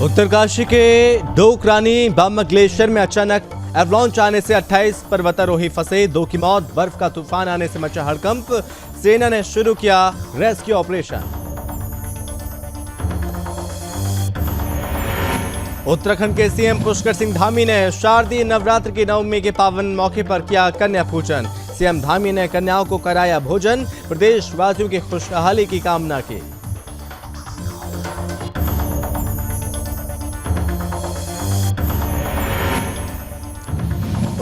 उत्तरकाशी के डोकरानी बामक ग्लेशियर में अचानक एवलांच आने से 28 पर्वतारोही फंसे, 2 की मौत। बर्फ का तूफान आने से मचा हड़कंप, सेना ने शुरू किया रेस्क्यू ऑपरेशन। उत्तराखंड के सीएम पुष्कर सिंह धामी ने शारदीय नवरात्र की नवमी के पावन मौके पर किया कन्या पूजन। सीएम धामी ने कन्याओं को कराया भोजन, प्रदेशवासियों की खुशहाली की कामना की।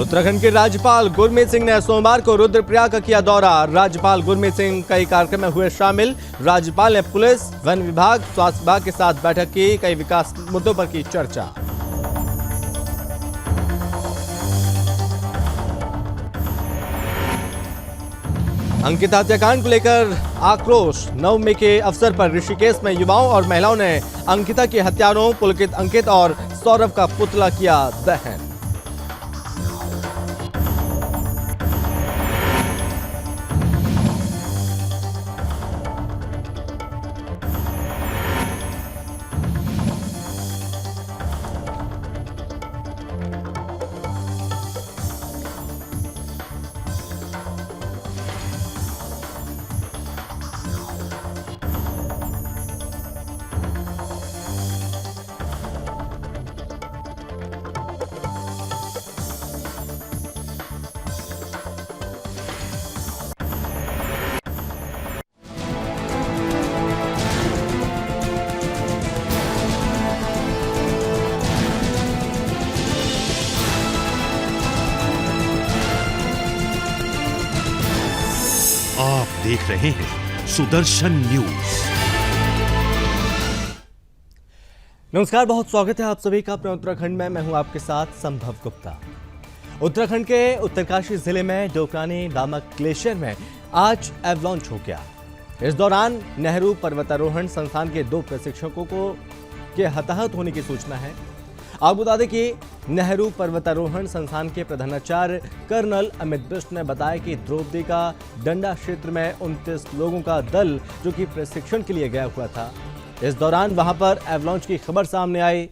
उत्तराखंड के राज्यपाल गुरमीत सिंह ने सोमवार को रुद्रप्रयाग का किया दौरा। राज्यपाल गुरमीत सिंह कई कार्यक्रम में हुए शामिल। राज्यपाल ने पुलिस, वन विभाग, स्वास्थ्य विभाग के साथ बैठक की, कई विकास मुद्दों पर की चर्चा। अंकिता हत्याकांड को लेकर आक्रोश। नवमी के अवसर पर ऋषिकेश में युवाओं और महिलाओं ने अंकिता के हत्यारों पुलकित अंकित और सौरभ का पुतला किया दहन। आप देख रहे हैं सुदर्शन न्यूज। नमस्कार, बहुत स्वागत है आप सभी का अपने उत्तराखंड में। मैं हूं आपके साथ संभव गुप्ता। उत्तराखंड के उत्तरकाशी जिले में डोकरानी बामक ग्लेशियर में आज एवलांच हो गया। इस दौरान नेहरू पर्वतारोहण संस्थान के 2 प्रशिक्षकों के हताहत होने की सूचना है। आपको बता दें कि नेहरू पर्वतारोहण संस्थान के प्रधानाचार्य कर्नल अमित बिष्ट ने बताया कि द्रौपदी का डंडा क्षेत्र में 29 लोगों का दल जो कि प्रशिक्षण के लिए गया हुआ था। इस दौरान वहां पर एवलांच की खबर सामने आई।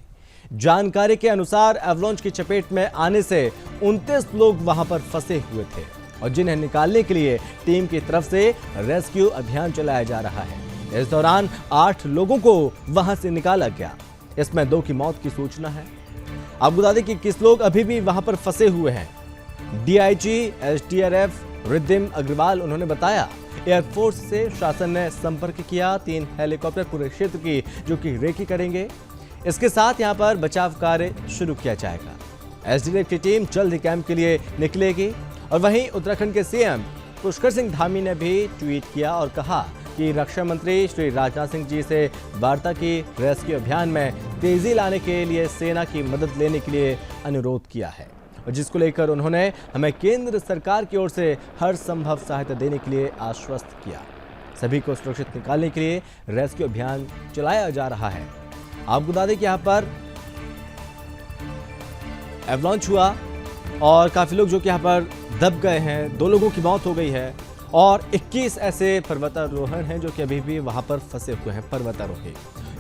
जानकारी के अनुसार एवलांच की चपेट में आने से 29 लोग वहां पर फंसे हुए थे और जिन्हें निकालने के लिए टीम की तरफ से रेस्क्यू अभियान चलाया जा रहा है। इस दौरान 8 लोगों को वहां से निकाला गया। इसमें 2 की मौत की सूचना है। आपको बता दें कि किस लोग अभी भी वहां पर फंसे हुए हैं। डीआईजी एसडीआरएफ रिद्धिम अग्रवाल उन्होंने बताया, एयरफोर्स से शासन ने संपर्क किया। 3 हेलीकॉप्टर पूरे क्षेत्र की जो कि रेकी करेंगे। इसके साथ यहां पर बचाव कार्य शुरू किया जाएगा। एसडीआरएफ की टीम जल्द ही कैंप के लिए निकलेगी। और वहीं उत्तराखंड के सीएम पुष्कर सिंह धामी ने भी ट्वीट किया और कहा कि रक्षा मंत्री श्री राजनाथ सिंह जी से वार्ता की, रेस्क्यू अभियान में तेजी लाने के लिए सेना की मदद लेने के लिए अनुरोध किया है, और जिसको लेकर उन्होंने हमें केंद्र सरकार की ओर से हर संभव सहायता देने के लिए आश्वस्त किया। सभी को सुरक्षित निकालने के लिए रेस्क्यू अभियान चलाया जा रहा है। आपको बता दें कि यहाँ पर एवलांच हुआ और काफी लोग जो कि यहाँ पर दब गए हैं। 2 लोगों की मौत हो गई है और 21 ऐसे पर्वतारोहण हैं जो कि अभी भी वहां पर फंसे हुए हैं। पर्वतारोही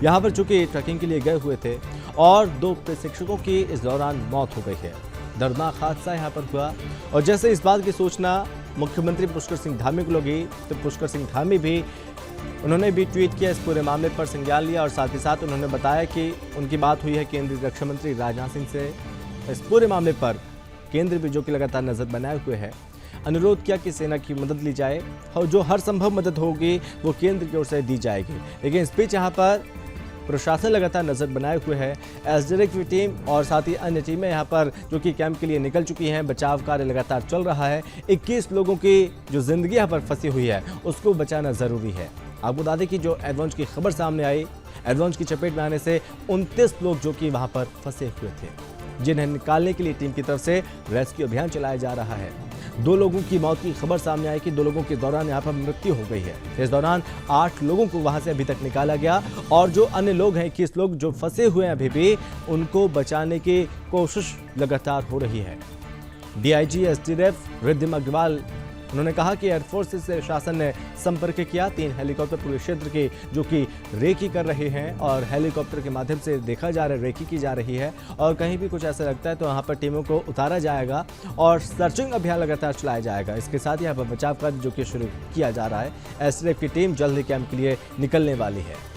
यहां पर चूंकि ट्रैकिंग के लिए गए हुए थे और 2 प्रशिक्षकों की इस दौरान मौत हो गई है। दर्दनाक हादसा यहां पर हुआ और जैसे इस बात की सूचना मुख्यमंत्री पुष्कर सिंह धामी को लगी तो पुष्कर सिंह धामी भी उन्होंने भी ट्वीट किया, इस पूरे मामले पर संज्ञान लिया और साथ ही साथ उन्होंने बताया कि उनकी बात हुई है केंद्रीय रक्षा मंत्री राजनाथ सिंह से। इस पूरे मामले पर केंद्र भी जो कि लगातार नजर बनाए हुए है, अनुरोध किया कि सेना की मदद ली जाए और जो हर संभव मदद होगी वो केंद्र की ओर से दी जाएगी। लेकिन इस बीच यहाँ पर प्रशासन लगातार नजर बनाए हुए है। एसडीआरएफ की टीम और साथ ही अन्य टीमें यहाँ पर जो कि कैंप के लिए निकल चुकी हैं। बचाव कार्य लगातार चल रहा है। 21 लोगों की जो जिंदगी यहाँ पर फंसी हुई है उसको बचाना जरूरी है। आपको बता दें कि जो एवलांच की खबर सामने आई, एवलांच की चपेट में आने से 29 लोग जो कि वहां पर फंसे हुए थे, जिन्हें निकालने के लिए टीम की तरफ से रेस्क्यू अभियान चलाया जा रहा है। 2 लोगों की मौत की खबर सामने आई कि 2 लोगों के दौरान यहाँ पर मृत्यु हो गई है। इस दौरान 8 लोगों को वहां से अभी तक निकाला गया और जो अन्य लोग हैं, 21 लोग जो फंसे हुए हैं अभी भी, उनको बचाने की कोशिश लगातार हो रही है। डीआईजी एसडीआरएफ रिद्धिम अग्रवाल उन्होंने कहा कि एयरफोर्स से शासन ने संपर्क किया। 3 हेलीकॉप्टर पूरे क्षेत्र की जो कि रेकी कर रहे हैं और हेलीकॉप्टर के माध्यम से देखा जा रहा है, रेकी की जा रही है और कहीं भी कुछ ऐसा लगता है तो वहाँ पर टीमों को उतारा जाएगा और सर्चिंग अभियान लगातार चलाया जाएगा। इसके साथ ही यहाँ पर बचाव कार्य जो कि शुरू किया जा रहा है। एसडीएफ की टीम जल्द ही कैंप के लिए निकलने वाली है।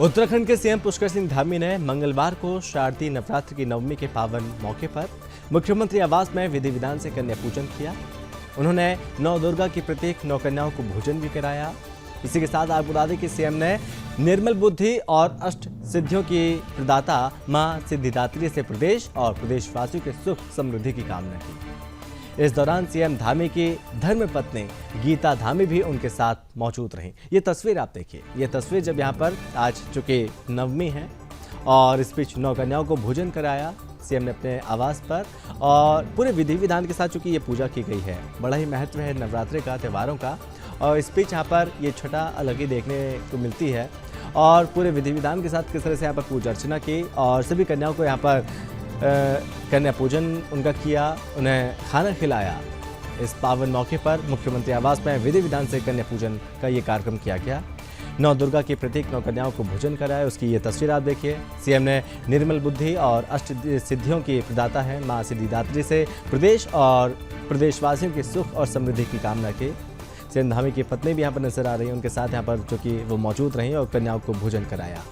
उत्तराखंड के सीएम पुष्कर सिंह धामी ने मंगलवार को शारदीय नवरात्र की नवमी के पावन मौके पर मुख्यमंत्री आवास में विधि विधान से कन्या पूजन किया। उन्होंने नौ दुर्गा की प्रत्येक 9 कन्याओं को भोजन भी कराया। इसी के साथ आपको बता दें कि सीएम ने निर्मल बुद्धि और अष्ट सिद्धियों की प्रदाता मां सिद्धिदात्री से प्रदेश और प्रदेशवासियों के सुख समृद्धि की कामना की। इस दौरान सीएम धामी की धर्मपत्नी गीता धामी भी उनके साथ मौजूद रहीं। ये तस्वीर आप देखिए, ये तस्वीर जब यहाँ पर आज चूंकि नवमी है और इस बीच 9 कन्याओं को भोजन कराया सीएम ने अपने आवास पर और पूरे विधि विधान के साथ चूंकि ये पूजा की गई है। बड़ा ही महत्व है नवरात्रि का, त्योहारों का और इस बीच यहाँ पर ये छठा अलग ही देखने को मिलती है और पूरे विधि विधान के साथ किस तरह से यहाँ पर पूजा अर्चना की और सभी कन्याओं को यहाँ पर कन्या पूजन उनका किया, उन्हें खाना खिलाया। इस पावन मौके पर मुख्यमंत्री आवास में विधि विधान से कन्या पूजन का ये कार्यक्रम किया गया। 9 दुर्गा की प्रत्येक 9 कन्याओं को भोजन कराया, उसकी ये तस्वीर आप देखिए। सीएम ने निर्मल बुद्धि और अष्ट सिद्धियों की प्रदाता है मां सिद्धिदात्री से प्रदेश और प्रदेशवासियों के सुख और समृद्धि की कामना की। सीएम धामी की पत्नी भी यहाँ पर नजर आ रही है, उनके साथ यहाँ पर जो कि वो मौजूद रही और कन्याओं को भोजन कराया।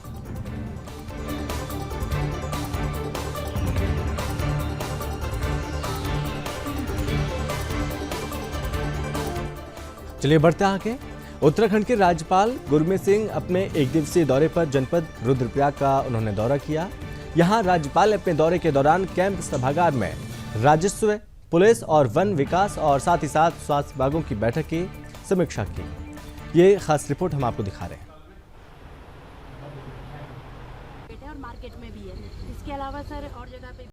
चलिए बढ़ते हैं आगे। उत्तराखंड के राज्यपाल गुरमीत सिंह अपने 1 दिवसीय दौरे पर जनपद रुद्रप्रयाग का उन्होंने दौरा किया। यहां राज्यपाल ने अपने दौरे के दौरान कैंप सभागार में राजस्व, पुलिस और वन विकास और साथ ही साथ स्वास्थ्य विभागों की बैठक की समीक्षा की। ये खास रिपोर्ट हम आपको दिखा रहे हैं। और मार्केट में भी है। इसके अलावा सर और जगह पे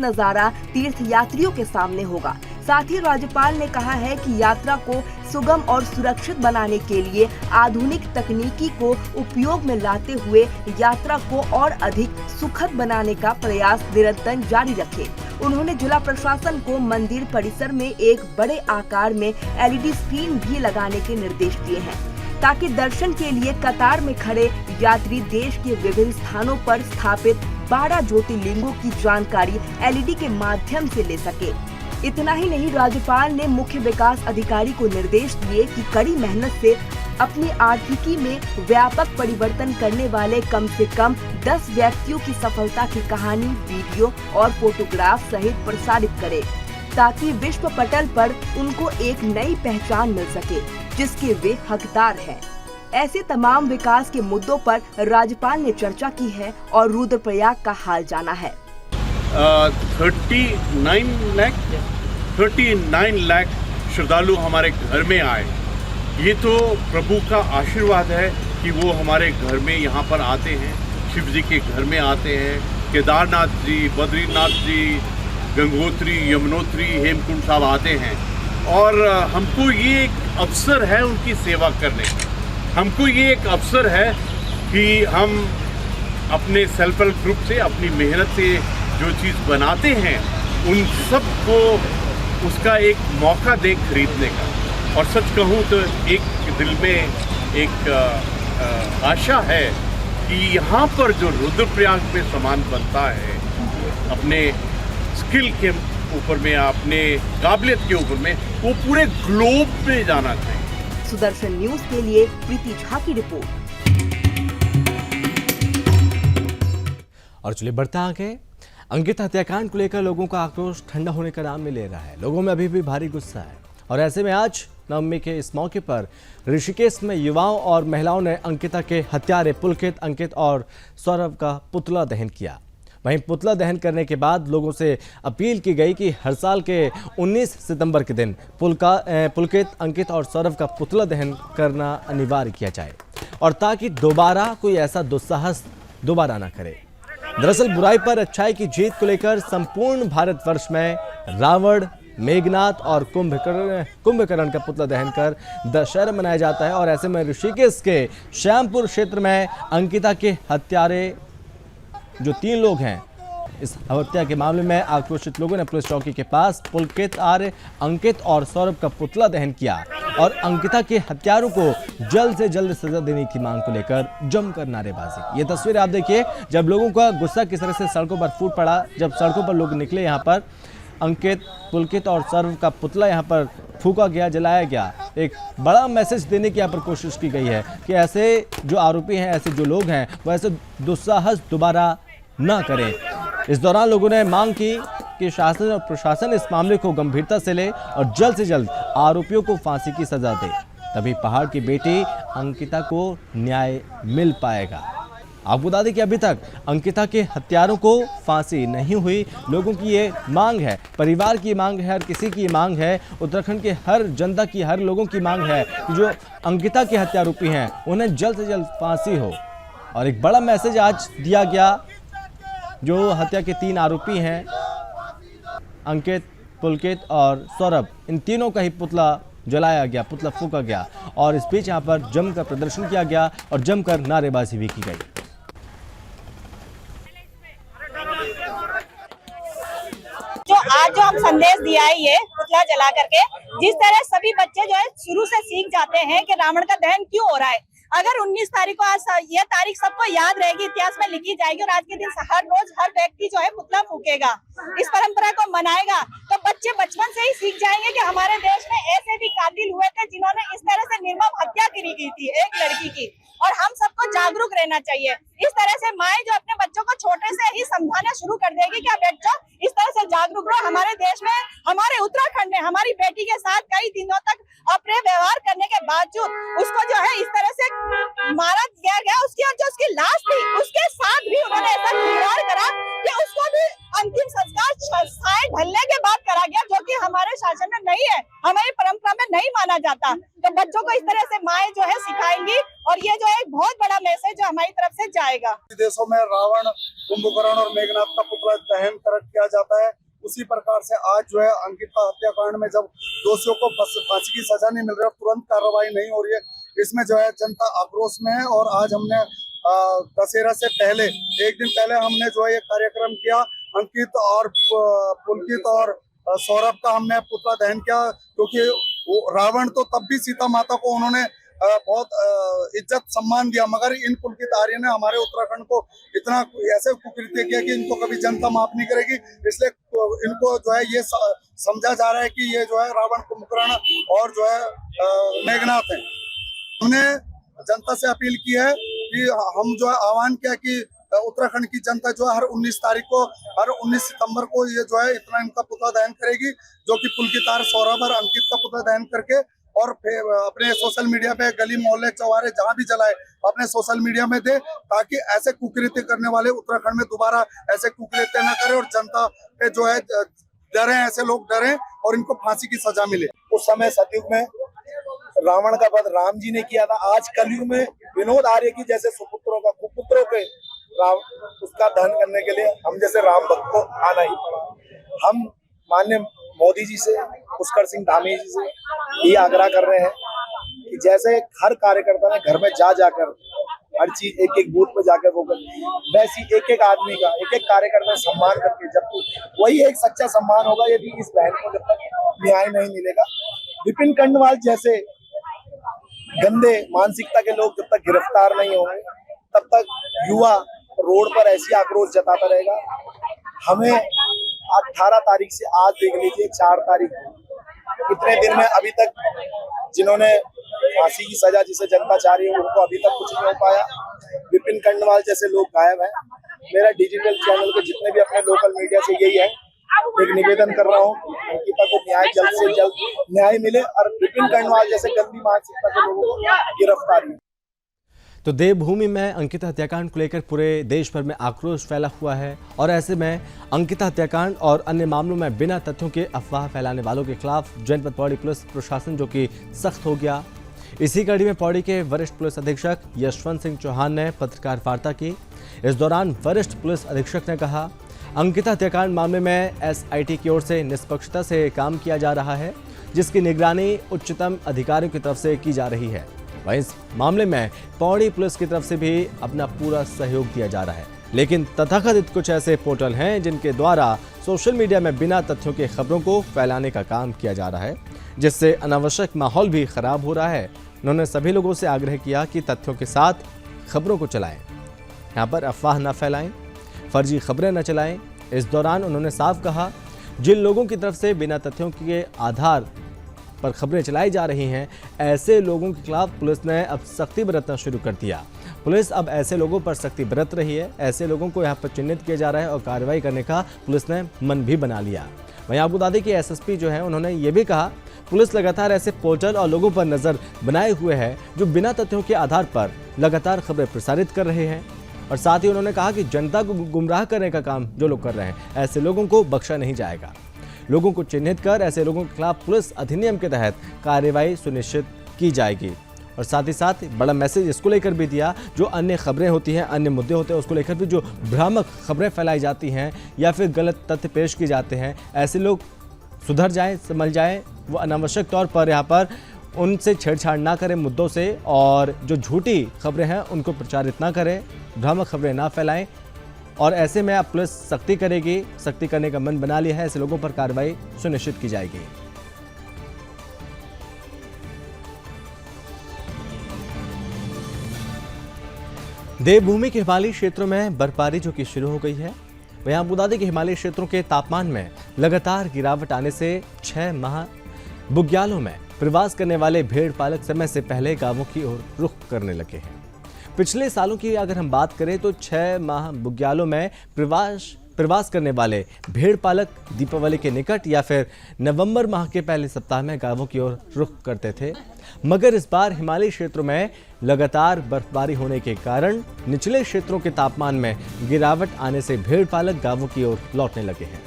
नजारा तीर्थ यात्रियों के सामने होगा। साथ ही राज्यपाल ने कहा है कि यात्रा को सुगम और सुरक्षित बनाने के लिए आधुनिक तकनीकी को उपयोग में लाते हुए यात्रा को और अधिक सुखद बनाने का प्रयास निरंतर जारी रखे। उन्होंने जिला प्रशासन को मंदिर परिसर में एक बड़े आकार में LED स्क्रीन भी लगाने के निर्देश दिए हैं, ताकि दर्शन के लिए कतार में खड़े यात्री देश के विभिन्न स्थानों पर स्थापित 12 ज्योतिर्लिंगों की जानकारी LED के माध्यम से ले सके। इतना ही नहीं, राज्यपाल ने मुख्य विकास अधिकारी को निर्देश दिए कि कड़ी मेहनत से अपनी आर्थिकी में व्यापक परिवर्तन करने वाले कम से कम 10 व्यक्तियों की सफलता की कहानी वीडियो और फोटोग्राफ सहित प्रसारित करे, ताकि विश्व पटल पर उनको एक नई पहचान मिल सके जिसके वे हकदार हैं। ऐसे तमाम विकास के मुद्दों पर राज्यपाल ने चर्चा की है और रुद्रप्रयाग का हाल जाना है। 39 लाख श्रद्धालु हमारे घर में आए। ये तो प्रभु का आशीर्वाद है कि वो हमारे घर में यहाँ पर आते हैं, शिव जी के घर में आते हैं। केदारनाथ जी, बद्रीनाथ जी, गंगोत्री, यमुनोत्री, हेमकुंड साहब आते हैं और हमको ये एक अवसर है उनकी सेवा करने का। हमको ये एक अवसर है कि हम अपने सेल्फ हेल्प ग्रुप से, अपनी मेहनत से जो चीज़ बनाते हैं उन सब को उसका एक मौका दें खरीदने का। और सच कहूँ तो एक दिल में एक आशा है कि यहाँ पर जो रुद्रप्रयाग में सामान बनता है, अपने स्किल के ऊपर में, अपने काबिलियत के ऊपर में, वो पूरे ग्लोब में जाना चाहिए। सुदर्शन न्यूज के लिए प्रीति झा की रिपोर्ट। और चलिए बढ़ते आगे। अंकित हत्याकांड को लेकर लोगों का आक्रोश ठंडा होने का नाम नहीं ले रहा है। लोगों में अभी भी भारी गुस्सा है और ऐसे में आज नवमी के इस मौके पर ऋषिकेश में युवाओं और महिलाओं ने अंकिता के हत्यारे पुलकित, अंकित और सौरभ का पुतला दहन किया। वहीं पुतला दहन करने के बाद लोगों से अपील की गई कि हर साल के 19 सितंबर के दिन पुलकित, अंकित और सौरभ का पुतला दहन करना अनिवार्य किया जाए और ताकि दोबारा कोई ऐसा दुस्साहस दोबारा ना करे। दरअसल बुराई पर अच्छाई की जीत को लेकर संपूर्ण भारतवर्ष में रावण, मेघनाथ और कुंभकर्ण का पुतला दहन कर दशहरा मनाया जाता है और ऐसे में ऋषिकेश के श्यामपुर क्षेत्र में अंकिता के हत्यारे जो 3 लोग हैं, इस हत्या के मामले में आक्रोशित लोगों ने पुलिस चौकी के पास पुलकित, आर्य, अंकित और सौरभ का पुतला दहन किया और अंकिता के हत्यारों को जल्द से जल्द सजा देने की मांग को लेकर जमकर नारेबाजी। ये तस्वीर आप देखिए, जब लोगों का गुस्सा किस तरह से सड़कों पर फूट पड़ा, जब सड़कों पर लोग निकले, यहाँ पर अंकित, पुलकित और सौरभ का पुतला यहाँ पर फूका गया, जलाया गया। एक बड़ा मैसेज देने की यहाँ पर कोशिश की गई है कि ऐसे जो आरोपी हैं, ऐसे जो लोग हैं, वो ऐसे दुस्साहस दोबारा ना करें। इस दौरान लोगों ने मांग की कि शासन और प्रशासन इस मामले को गंभीरता से ले और जल्द से जल्द आरोपियों को फांसी की सजा दे, तभी पहाड़ की बेटी अंकिता को न्याय मिल पाएगा। आपको बता दें कि अभी तक अंकिता के हत्यारों को फांसी नहीं हुई। लोगों की ये मांग है, परिवार की मांग है, हर किसी की मांग है, उत्तराखंड के हर जनता की, हर लोगों की मांग है कि जो अंकिता के हत्यारोपी हैं उन्हें जल्द से जल्द फांसी हो। और एक बड़ा मैसेज आज दिया गया, जो हत्या के 3 आरोपी हैं, अंकित, पुलकित और सौरभ, इन तीनों का ही पुतला जलाया गया, पुतला फूका गया और इस बीच यहाँ पर जमकर प्रदर्शन किया गया और जमकर नारेबाजी भी की गई। आज जो हम संदेश दिया है, ये पुतला जला करके, जिस तरह सभी बच्चे जो है शुरू से सीख जाते हैं कि रावण का दहन क्यों हो रहा है। अगर 19 तारीख को, आज ये तारीख सबको याद रहेगी, इतिहास में लिखी जाएगी और आज के दिन हर रोज हर व्यक्ति जो है पुतला फूकेगा, इस परंपरा को मनाएगा, तो बच्चे बचपन से ही सीख जाएंगे कि हमारे देश में ऐसे भी कातिल हुए थे जिन्होंने इस तरह से निर्मम हत्या करी गई थी एक लड़की की। और हम सबको जागरूक रहना चाहिए। इस तरह से माएं जो अपने बच्चों को छोटे से ही समझाना शुरू कर देगी कि बच्चों इस तरह से जागरूक रहो। हमारे देश में, हमारे उत्तराखंड में हमारी बेटी के साथ कई दिनों तक अप्रिय व्यवहार करने के बावजूद उसको जो है इस तरह से मारा गया। उसकी जो उसकी लाश थी उसके साथ भी उन्होंने ऐसा खिलवाड़ करा कि उसको भी अंतिम संस्कार साए ढलने के बाद करा गया, जो कि कि हमारे शासन में नहीं है, हमारी परंपरा में नहीं माना जाता। तो बच्चों को इस तरह से माएं जो है सिखाएंगी और ये जो है एक बहुत बड़ा मैसेज जो हमारी तरफ से जाएगा। देशों में रावण, कुंभकर्ण और मेघनाथ का पुतला दहन किया जाता है, उसी प्रकार से आज जो है अंकिता हत्याकांड में जब दोषियों को फांसी की सजा नहीं मिल रही और तुरंत कार्रवाई नहीं हो रही है, इसमें जो है जनता आक्रोश में है। और आज हमने दशहरा से पहले एक दिन पहले हमने जो है ये कार्यक्रम किया, अंकित और पुलकित और सौरभ का हमने पुतला दहन किया, क्योंकि रावण तो तब भी सीता माता को उन्होंने बहुत इज्जत सम्मान दिया, मगर इन पुलकित आर्य ने हमारे उत्तराखंड को इतना ऐसे कुकृत्य किया कि इनको कभी जनता माफ नहीं करेगी। इसलिए इनको जो है ये समझा जा रहा है कि ये जो है रावण, कुंभकर्ण और जो है मेघनाथ है। हमने जनता से अपील की है कि हम जो है आह्वान किया कि उत्तराखंड की जनता जो है हर 19 तारीख को, हर 19 सितंबर को ये जो है इतना इनका पुतला दहन करेगी, जो कि पुलकित आर्य, सौरभ और अंकित का पुतला दहन करके और अपने सोशल मीडिया पे गली मोहल्ले चौराहे जहाँ भी जलाए अपने सोशल मीडिया में दे, ताकि ऐसे कुकृत्य करने वाले उत्तराखंड में दोबारा ऐसे कुकृत्य न करें और जनता पे जो है डरे, ऐसे लोग डरे और इनको फांसी की सजा मिले। उस समय सतयुग में रावण का वध राम जी ने किया था, आज कलयुग में विनोद आर्य की जैसे सुपुत्रों का कुपुत्रों के उसका दहन करने के लिए हम जैसे राम भक्त को आना ही पड़ा। हम माननीय मोदी जी से, पुष्कर सिंह धामी जी से ये आग्रह कर रहे हैं कि जैसे हर कार्यकर्ता ने घर में जाकर हर चीज एक एक बूथ पे जाकर वो कर, वैसी एक एक आदमी का, एक एक कार्यकर्ता सम्मान करके, जब वही एक सच्चा सम्मान होगा यदि इस बहन को जब तक न्याय नहीं मिलेगा। विपिन कंडवाल जैसे गंदे मानसिकता के लोग जब तक गिरफ्तार नहीं होंगे तब तक युवा रोड पर ऐसी आक्रोश जताता रहेगा। हमें 18 तारीख से आज देख लीजिए 4 तारीख, इतने दिन में अभी तक जिन्होंने फांसी की सजा जिसे जनता चाह रही है उनको अभी तक कुछ नहीं हो पाया। विपिन कंडवाल जैसे लोग गायब हैं। मेरा डिजिटल चैनल के जितने भी अपने लोकल मीडिया से यही है, एक निवेदन कर रहा हूँ, अंकिता को न्याय जल्द से जल्द न्याय मिले और विपिन कंडवाल जैसे गंदी मानसिकता के लोगों को गिरफ्तारी। तो देवभूमि में अंकिता हत्याकांड को लेकर पूरे देश भर में आक्रोश फैला हुआ है और ऐसे में अंकिता हत्याकांड और अन्य मामलों में बिना तथ्यों के अफवाह फैलाने वालों के खिलाफ जनपद पौड़ी पुलिस प्रशासन जो कि सख्त हो गया। इसी कड़ी में पौड़ी के वरिष्ठ पुलिस अधीक्षक यशवंत सिंह चौहान ने पत्रकार वार्ता की। इस दौरान वरिष्ठ पुलिस अधीक्षक ने कहा, अंकिता हत्याकांड मामले में SIT की ओर से निष्पक्षता से काम किया जा रहा है, जिसकी निगरानी उच्चतम अधिकारियों की तरफ से की जा रही है। वहीं इस मामले में पौड़ी पुलिस की तरफ से भी अपना पूरा सहयोग दिया जा रहा है। लेकिन तथाकथित कुछ ऐसे पोर्टल हैं जिनके द्वारा सोशल मीडिया में बिना तथ्यों के खबरों को फैलाने का काम किया जा रहा है, जिससे अनावश्यक माहौल भी खराब हो रहा है। उन्होंने सभी लोगों से आग्रह किया कि तथ्यों के साथ खबरों को चलाएं, यहाँ पर अफवाह न फैलाएं, फर्जी खबरें न चलाएं। इस दौरान उन्होंने साफ कहा, जिन लोगों की तरफ से बिना तथ्यों के आधार पर खबरें चलाई जा रही हैं, ऐसे लोगों के खिलाफ पुलिस ने अब सख्ती बरतना शुरू कर दिया। पुलिस अब ऐसे लोगों पर सख्ती बरत रही है। ऐसे लोगों को यहाँ पर चिन्हित किया जा रहा है और कार्रवाई करने का पुलिस ने मन भी बना लिया। वहीं आपको बता दें कि SSP जो है उन्होंने ये भी कहा, पुलिस लगातार ऐसे पोर्टल और लोगों पर नजर बनाए हुए है जो बिना तथ्यों के आधार पर लगातार खबरें प्रसारित कर रहे हैं। और साथ ही उन्होंने कहा कि जनता को गुमराह करने का काम जो लोग कर रहे हैं, ऐसे लोगों को बख्शा नहीं जाएगा। लोगों को चिन्हित कर ऐसे लोगों के खिलाफ पुलिस अधिनियम के तहत कार्रवाई सुनिश्चित की जाएगी। और साथ ही साथ बड़ा मैसेज इसको लेकर भी दिया, जो अन्य खबरें होती हैं, अन्य मुद्दे होते हैं, उसको लेकर भी जो भ्रामक खबरें फैलाई जाती हैं या फिर गलत तथ्य पेश किए जाते हैं, ऐसे लोग सुधर जाएं, समझ जाएं। वो अनावश्यक तौर पर यहाँ पर उनसे छेड़छाड़ ना करें मुद्दों से, और जो झूठी खबरें हैं उनको प्रचारित ना करें, भ्रामक खबरें ना फैलाएं। और ऐसे में अब पुलिस सख्ती करेगी, सख्ती करने का मन बना लिया है। ऐसे लोगों पर कार्रवाई सुनिश्चित की जाएगी। देवभूमि के हिमालयी क्षेत्रों में बर्फबारी जो कि शुरू हो गई है। वहीं आपको बता दें कि हिमालयी क्षेत्रों के तापमान में लगातार गिरावट आने से 6 माह बुग्यालों में प्रवास करने वाले भेड़ पालक समय से पहले गांवों की ओर रुख करने लगे हैं। पिछले सालों की अगर हम बात करें तो 6 माह बुग्यालों में प्रवास करने वाले भेड़ पालक दीपावली के निकट या फिर नवंबर माह के पहले सप्ताह में गांवों की ओर रुख करते थे। मगर इस बार हिमालयी क्षेत्रों में लगातार बर्फबारी होने के कारण निचले क्षेत्रों के तापमान में गिरावट आने से भेड़ पालक गांवों की ओर लौटने लगे हैं।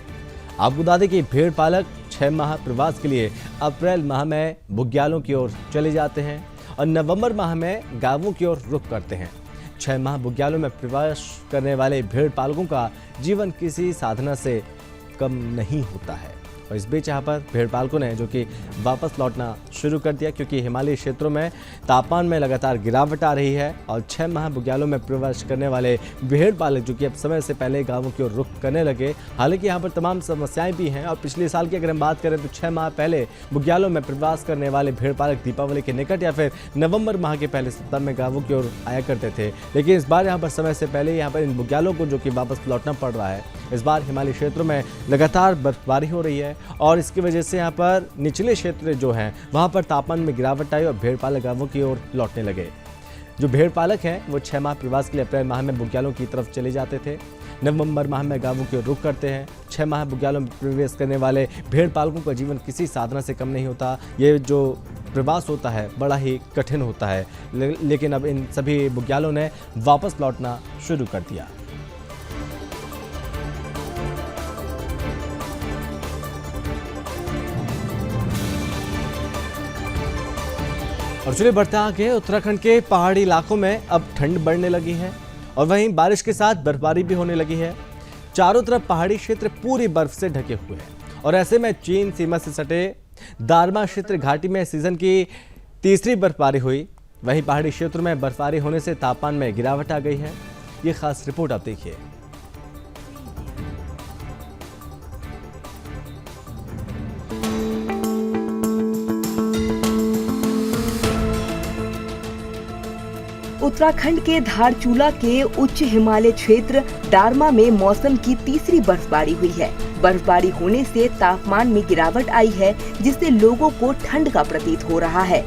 आपको बता दें कि भेड़ पालक 6 माह प्रवास के लिए अप्रैल माह में बुग्यालों की ओर चले जाते हैं और नवंबर माह में गांवों की ओर रुख करते हैं। 6 माह बुग्यालों में प्रवास करने वाले भेड़ पालकों का जीवन किसी साधना से कम नहीं होता है। और इस बीच यहाँ पर भेड़ पालकों ने जो कि वापस लौटना शुरू कर दिया, क्योंकि हिमालयी क्षेत्रों में तापमान में लगातार गिरावट आ रही है और 6 माह बुग्यालों में प्रवेश करने वाले भेड़ पालक जो कि अब समय से पहले गांवों की ओर रुख करने लगे। हालांकि यहाँ पर तमाम समस्याएं भी हैं और पिछले साल की अगर हम बात करें तो 6 माह पहले बुग्यालों में प्रवास करने वाले भेड़ पालक दीपावली के निकट या फिर नवंबर माह के पहले सप्ताह में गांवों की ओर आया करते थे, लेकिन इस बार यहाँ पर समय से पहले यहाँ पर इन बुग्यालों को जो कि वापस लौटना पड़ रहा है। इस बार हिमालयी क्षेत्रों में लगातार बर्फबारी हो रही है और इसकी वजह से यहाँ पर निचले क्षेत्र जो हैं वहाँ पर तापमान में गिरावट आई और भेड़ पालक गांवों की ओर लौटने लगे। जो भेड़ पालक हैं वो 6 माह प्रवास के लिए अप्रैल माह में बुग्यालों की तरफ चले जाते थे, नवंबर माह में गांवों की ओर रुख करते हैं। 6 माह बुग्यालों में प्रवेश करने वाले भेड़ पालकों का जीवन किसी साधना से कम नहीं होता। ये जो प्रवास होता है बड़ा ही कठिन होता है, लेकिन अब इन सभी बुग्यालों ने वापस लौटना शुरू कर दिया। और चलिए बढ़ते आगे, उत्तराखंड के पहाड़ी इलाकों में अब ठंड बढ़ने लगी है और वहीं बारिश के साथ बर्फबारी भी होने लगी है। चारों तरफ पहाड़ी क्षेत्र पूरी बर्फ से ढके हुए हैं और ऐसे में चीन सीमा से सटे दारमा क्षेत्र घाटी में सीजन की तीसरी बर्फबारी हुई। वहीं पहाड़ी क्षेत्रों में बर्फबारी होने से तापमान में गिरावट आ गई है। ये खास रिपोर्ट आप देखिए। उत्तराखंड के धारचूला के उच्च हिमालय क्षेत्र दारमा में मौसम की तीसरी बर्फबारी हुई है। बर्फबारी होने से तापमान में गिरावट आई है, जिससे लोगों को ठंड का प्रतीत हो रहा है।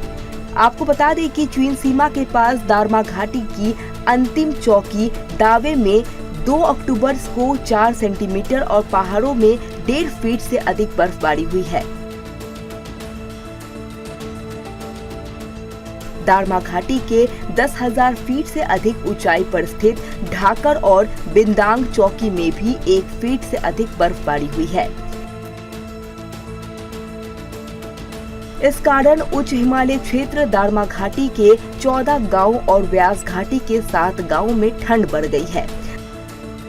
आपको बता दें कि चीन सीमा के पास दारमा घाटी की अंतिम चौकी दावे में 2 अक्टूबर को 4 सेंटीमीटर और पहाड़ों में 1.5 फीट से अधिक बर्फबारी हुई है। दारमा घाटी के 10,000 फीट से अधिक ऊंचाई पर स्थित ढाकर और बिंदांग चौकी में भी 1 फीट से अधिक बर्फबारी हुई है। इस कारण उच्च हिमालय क्षेत्र दारमा घाटी के 14 गांव और व्यास घाटी के 7 गांवों में ठंड बढ़ गई है।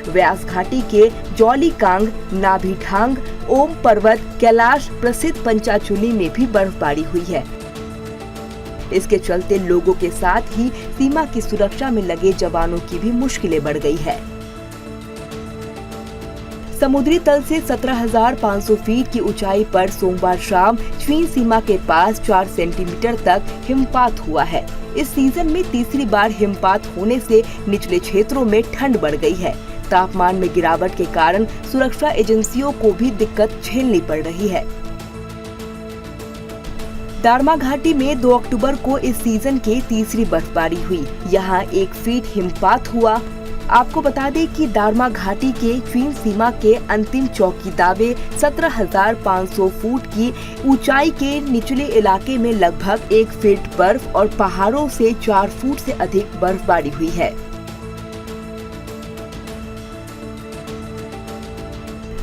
व्यास घाटी के जौलीकांग, नाभिढांग, ओम पर्वत, कैलाश, प्रसिद्ध पंचाचूली में भी बर्फबारी हुई है। इसके चलते लोगों के साथ ही सीमा की सुरक्षा में लगे जवानों की भी मुश्किलें बढ़ गई है। समुद्री तल से 17,500 फीट की ऊंचाई पर सोमवार शाम चीन सीमा के पास 4 सेंटीमीटर तक हिमपात हुआ है। इस सीजन में तीसरी बार हिमपात होने से निचले क्षेत्रों में ठंड बढ़ गई है। तापमान में गिरावट के कारण सुरक्षा एजेंसियों को भी दिक्कत झेलनी पड़ रही है। दारमा घाटी में 2 अक्टूबर को इस सीजन की तीसरी बर्फबारी हुई। यहाँ 1 फीट हिमपात हुआ। आपको बता दें कि दारमा घाटी के चीन सीमा के अंतिम चौकी दावे 17,500 फुट की ऊंचाई के निचले इलाके में लगभग 1 फीट बर्फ और पहाड़ों से 4 फुट से अधिक बर्फबारी हुई है।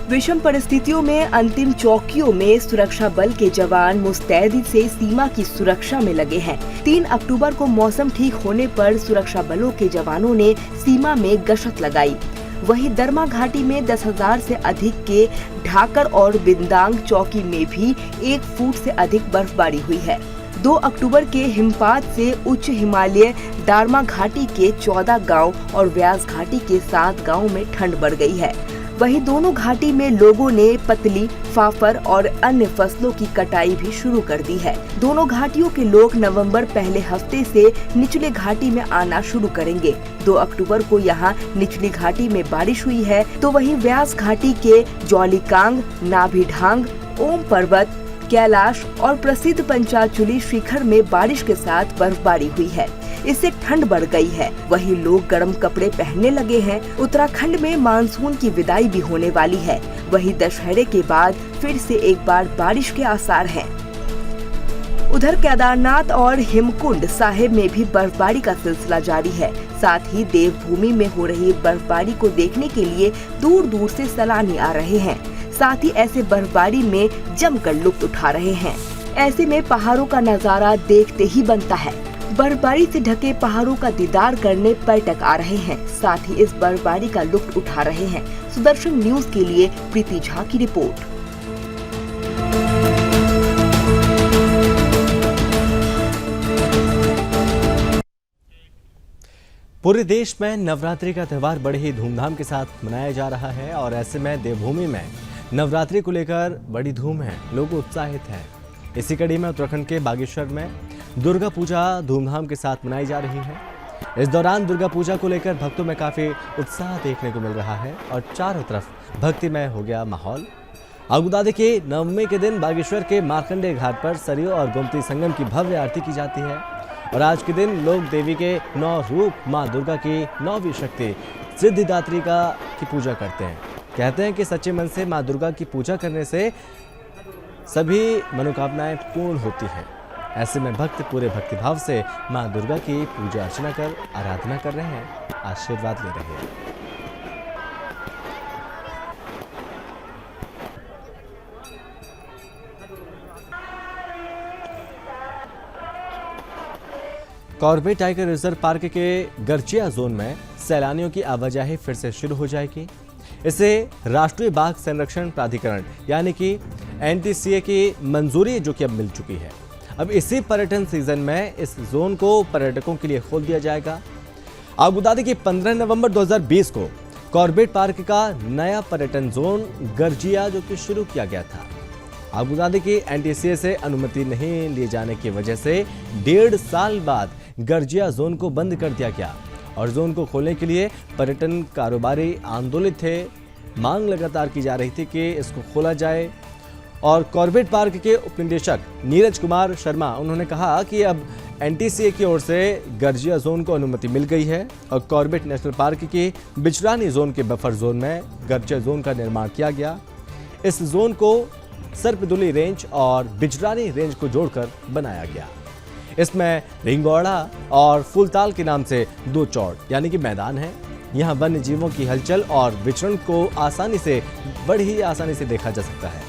विषम परिस्थितियों में अंतिम चौकियों में सुरक्षा बल के जवान मुस्तैदी से सीमा की सुरक्षा में लगे हैं। 3 अक्टूबर को मौसम ठीक होने पर सुरक्षा बलों के जवानों ने सीमा में गश्त लगाई। वहीं दरमा घाटी में 10,000 से अधिक के ढाकर और बिंदांग चौकी में भी 1 फुट से अधिक बर्फबारी हुई है। 2 अक्टूबर के हिमपात से उच्च हिमालय दारमा घाटी के 14 गांव और व्यास घाटी के 7 गांवों में ठंड बढ़ गई है। वहीं दोनों घाटी में लोगों ने पतली, फाफर और अन्य फसलों की कटाई भी शुरू कर दी है। दोनों घाटियों के लोग नवंबर पहले हफ्ते से निचले घाटी में आना शुरू करेंगे। 2 अक्टूबर को यहां निचली घाटी में बारिश हुई है, तो वहीं व्यास घाटी के जौलीकांग, नाभिढांग, ओम पर्वत, कैलाश और प्रसिद्ध पंचाचूली शिखर में बारिश के साथ बर्फबारी हुई है। इससे ठंड बढ़ गई है। वहीं लोग गर्म कपड़े पहनने लगे हैं। उत्तराखंड में मानसून की विदाई भी होने वाली है। वहीं दशहरे के बाद फिर से एक बार बारिश के आसार हैं। उधर केदारनाथ और हेमकुंड साहिब में भी बर्फबारी का सिलसिला जारी है। साथ ही देवभूमि में हो रही बर्फबारी को देखने के लिए दूर दूर से सैलानी आ रहे हैं। साथ ही ऐसे बर्फबारी में जमकर लुत्फ उठा रहे हैं। ऐसे में पहाड़ों का नजारा देखते ही बनता है। बर्फबारी से ढके पहाड़ों का दीदार करने पर्यटक आ रहे हैं, साथ ही इस बर्फबारी का लुत्फ उठा रहे हैं। सुदर्शन न्यूज के लिए प्रीति झा की रिपोर्ट। पूरे देश में नवरात्रि का त्यौहार बड़े ही धूमधाम के साथ मनाया जा रहा है और ऐसे में देवभूमि में नवरात्रि को लेकर बड़ी धूम है, लोग उत्साहित हैं। इसी कड़ी में उत्तराखंड के बागेश्वर में दुर्गा पूजा धूमधाम के साथ मनाई जा रही है। इस दौरान दुर्गा पूजा को लेकर भक्तों में काफी उत्साह देखने को मिल रहा है और चारों तरफ भक्तिमय हो गया माहौल। आपको बता दें कि नवमी के दिन बागेश्वर के मार्कंडेय घाट पर सरयू और गोमती संगम की भव्य आरती की जाती है और आज के दिन लोग देवी के 9 रूप मां दुर्गा की 9वीं शक्ति सिद्धिदात्री की पूजा करते हैं। कहते हैं कि सच्चे मन से मां दुर्गा की पूजा करने से सभी मनोकामनाएं पूर्ण होती हैं। ऐसे में भक्त पूरे भक्तिभाव से मां दुर्गा की पूजा अर्चना कर आराधना कर रहे हैं, आशीर्वाद ले रहे हैं। कॉर्बेट टाइगर रिजर्व पार्क के गरचिया जोन में सैलानियों की आवाजाही फिर से शुरू हो जाएगी। इसे राष्ट्रीय बाघ संरक्षण प्राधिकरण यानी कि NTCA की मंजूरी जो कि अब मिल चुकी है। अब इसी पर्यटन सीजन में इस जोन को पर्यटकों के लिए खोल दिया जाएगा। आपको बता दें कि 15 नवंबर 2020 को कॉर्बेट पार्क का नया पर्यटन जोन गरजिया जो कि शुरू किया गया था। आपको बता दें कि NTCA से अनुमति नहीं लिए जाने की वजह से 1.5 साल बाद गरजिया जोन को बंद कर दिया गया और जोन को खोलने के लिए पर्यटन कारोबारी आंदोलित थे। मांग लगातार की जा रही थी कि इसको खोला जाए और कॉर्बेट पार्क के उपनिदेशक नीरज कुमार शर्मा उन्होंने कहा कि अब NTCA की ओर से गरजिया जोन को अनुमति मिल गई है और कॉर्बेट नेशनल पार्क की बिचरानी जोन के बफर जोन में गरजिया जोन का निर्माण किया गया। इस जोन को सर्पदुली रेंज और बिजरानी रेंज को जोड़कर बनाया गया। इसमें रिंगौड़ा और फुलताल के नाम से 2 चौड़ यानी कि मैदान है। यहाँ वन्य जीवों की हलचल और विचरण को बड़ी आसानी से देखा जा सकता है।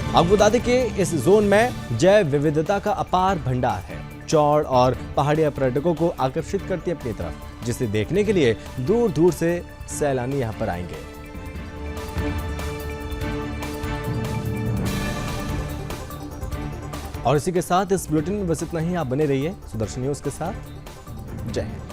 आपको बता दें कि इस जोन में जैव विविधता का अपार भंडार है। चौड़ और पहाड़ियां पर्यटकों को आकर्षित करती है अपनी तरफ, जिसे देखने के लिए दूर दूर से सैलानी यहाँ पर आएंगे। और इसी के साथ इस बुलेटिन में बस इतना ही। आप बने रहिए सुदर्शन न्यूज के साथ। जय हिंद।